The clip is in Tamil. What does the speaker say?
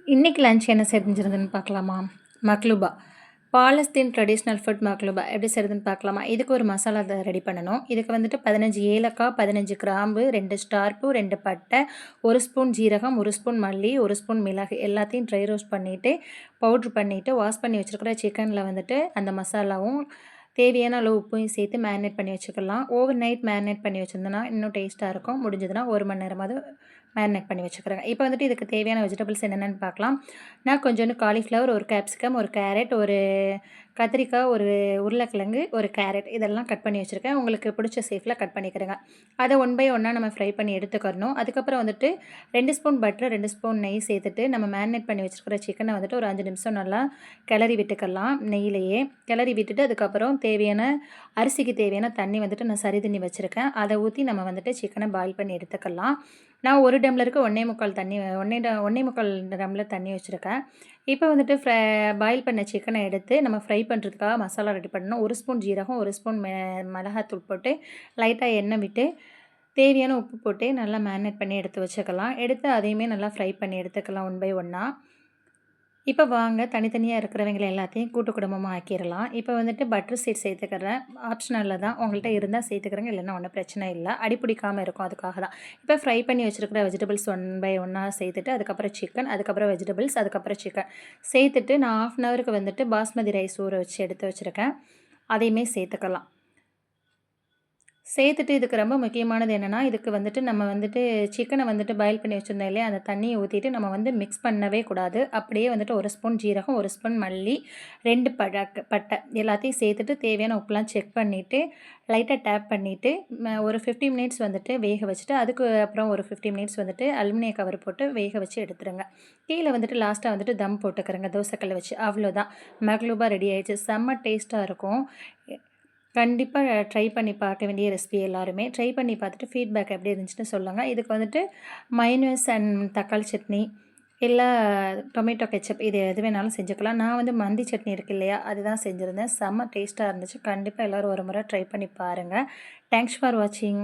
இன்னைக்கு லஞ்ச் என்ன செஞ்சிருந்ததுன்னு பார்க்கலாமா? மக்லூபா. பாலஸ்தீன் ட்ரெடிஷ்னல் ஃபுட் மக்லூபா எப்படி செய்றதுன்னு பார்க்கலாமா? இதுக்கு ஒரு மசாலா ரெடி பண்ணணும். இதுக்கு வந்துட்டு 15 ஏலக்காய், 15 கிராம்பு, 2 ஸ்டார் பூ, 2 பட்டை, 1 ஸ்பூன் ஜீரகம், 1 ஸ்பூன் மல்லி, 1 ஸ்பூன் மிளகு எல்லாத்தையும் ட்ரை ரோஸ்ட் பண்ணிவிட்டு, பவுட்ரு பண்ணிவிட்டு, வாஷ் பண்ணி வச்சுருக்கிற சிக்கனில் வந்துட்டு அந்த மசாலாவும் தேவையான அளவு உப்பையும் சேர்த்து மேரினேட் பண்ணி வச்சுக்கலாம். ஓவர் நைட் மேரினேட் பண்ணி வச்சுருந்தோன்னா இன்னும் டேஸ்ட்டாக இருக்கும். முடிஞ்சதுன்னா 1 மணி நேரமாவது மேரினேட் பண்ணி வச்சுக்கிறேங்க. இப்போ வந்துட்டு இதுக்கு தேவையான வெஜிடபிள்ஸ் என்னென்னு பார்க்கலாம். நான் கொஞ்சோண்டு காலிஃப்ளவர், ஒரு கேப்சிகம், ஒரு கேரட், ஒரு கத்திரிக்காய், ஒரு உருளைக்கிழங்கு, ஒரு கேரட் இதெல்லாம் கட் பண்ணி வச்சுருக்கேன். உங்களுக்கு பிடிச்ச ஷேப்பில் கட் பண்ணிக்கிறேங்க. அதை ஒன் பை ஒன்னாக நம்ம ஃப்ரை பண்ணி எடுத்துக்கிறணும். அதுக்கப்புறம் வந்துட்டு 2 ஸ்பூன் பட்டர், 2 ஸ்பூன் நெய் சேர்த்துட்டு நம்ம மேரினேட் பண்ணி வச்சுருக்கிற சிக்கனை வந்துட்டு ஒரு 5 நிமிஷம் நல்லா கிளறி விட்டுக்கலாம். நெய்யிலேயே கிளறி விட்டுட்டு அதுக்கப்புறம் அரிசிக்கு தேவையான தண்ணி வந்துட்டு நான் சரி தண்ணி வச்சுருக்கேன். அதை ஊற்றி நம்ம வந்துட்டு சிக்கனை பாயில் பண்ணி எடுத்துக்கலாம். நான் 1 டம்ளருக்கு 1 1/4 தண்ணி 1 1/4 டம்ளர் தண்ணி வச்சுருக்கேன். இப்போ வந்துட்டு பாயில் பண்ண சிக்கனை எடுத்து நம்ம ஃப்ரை பண்ணுறதுக்காக மசாலா ரெடி பண்ணணும். 1 ஸ்பூன் ஜீரகம், 1 ஸ்பூன் மிளகாத்தூள் போட்டு லைட்டாக எண்ணெய் விட்டு தேவையான உப்பு போட்டு நல்லா மேரினேட் பண்ணி எடுத்து வச்சுக்கலாம். எடுத்து அதையுமே நல்லா ஃப்ரை பண்ணி எடுத்துக்கலாம் ஒன் பை ஒன்னாக. இப்போ வாங்க தனித்தனியாக இருக்கிறவங்கள எல்லாத்தையும் கூட்டு குடும்பமாக ஆக்கிடலாம். இப்போ வந்துட்டு பட்டர் சீட் சேர்த்துக்கிறேன். ஆப்ஷனலில் தான், உங்கள்கிட்ட இருந்தால் சேர்த்துக்கிறேங்க, இல்லைன்னா ஒன்றும் பிரச்சனை இல்லை. அடி பிடிக்காமல் இருக்கும், அதுக்காக தான். இப்போ ஃப்ரை பண்ணி வச்சுருக்கிற வெஜிடபிள்ஸ் ஒன் பை ஒன்னாக சேர்த்துட்டு அதுக்கப்புறம் சிக்கன், அதுக்கப்புறம் வெஜிடபிள்ஸ், அதுக்கப்புறம் சிக்கன் சேர்த்துட்டு நான் 1/2 ஹவருக்கு வந்துட்டு பாஸ்மதி ரைஸ் ஊற வச்சு எடுத்து வச்சுருக்கேன். அதையுமே சேர்த்துக்கலாம். சேர்த்துட்டு இதுக்கு ரொம்ப முக்கியமானது என்னென்னா, இதுக்கு வந்துட்டு நம்ம வந்துட்டு சிக்கனை வந்துட்டு பாயில் பண்ணி வச்சுருந்தோம் இல்லையா, அந்த தண்ணியை ஊற்றிட்டு நம்ம வந்து மிக்ஸ் பண்ணவே கூடாது. அப்படியே வந்துட்டு 1 ஸ்பூன் ஜீரகம், 1 ஸ்பூன் மல்லி, 2 பட்டை எல்லாத்தையும் சேர்த்துட்டு தேவையான உப்புலாம் செக் பண்ணிவிட்டு லைட்டாக டேப் பண்ணிவிட்டு ஒரு 50 மினிட்ஸ் வந்துட்டு வேக வச்சுட்டு அதுக்கு அப்புறம் ஒரு 50 மினிட்ஸ் வந்துட்டு அலுமினிய கவர் போட்டு வேக வச்சு எடுத்துருங்க. கீழே வந்துட்டு லாஸ்ட்டாக வந்துட்டு தம் போட்டுக்கிறேங்க தோசைக்கல்லை வச்சு. அவ்வளோதான், மக்லூபா ரெடி ஆயிடுச்சு. செம்ம டேஸ்ட்டாக இருக்கும். கண்டிப்பாக ட்ரை பண்ணி பார்க்க வேண்டிய ரெசிபி எல்லாருமே. ட்ரை பண்ணி பார்த்துட்டு ஃபீட்பேக் எப்படி இருந்துச்சுன்னு சொல்லுங்கள். இதுக்கு வந்துட்டு மைனஸ் அண்ட் தக்காளி சட்னி இல்லை டொமேட்டோ கெச்சப் இது எது வேணாலும் செஞ்சுக்கலாம். நான் வந்து மந்தி சட்னி இருக்குது இல்லையா, அதுதான் செஞ்சுருந்தேன். செம்ம டேஸ்ட்டாக இருந்துச்சு. கண்டிப்பாக எல்லோரும் ஒரு முறை ட்ரை பண்ணி பாருங்கள். தேங்க்ஸ் ஃபார் வாட்சிங்.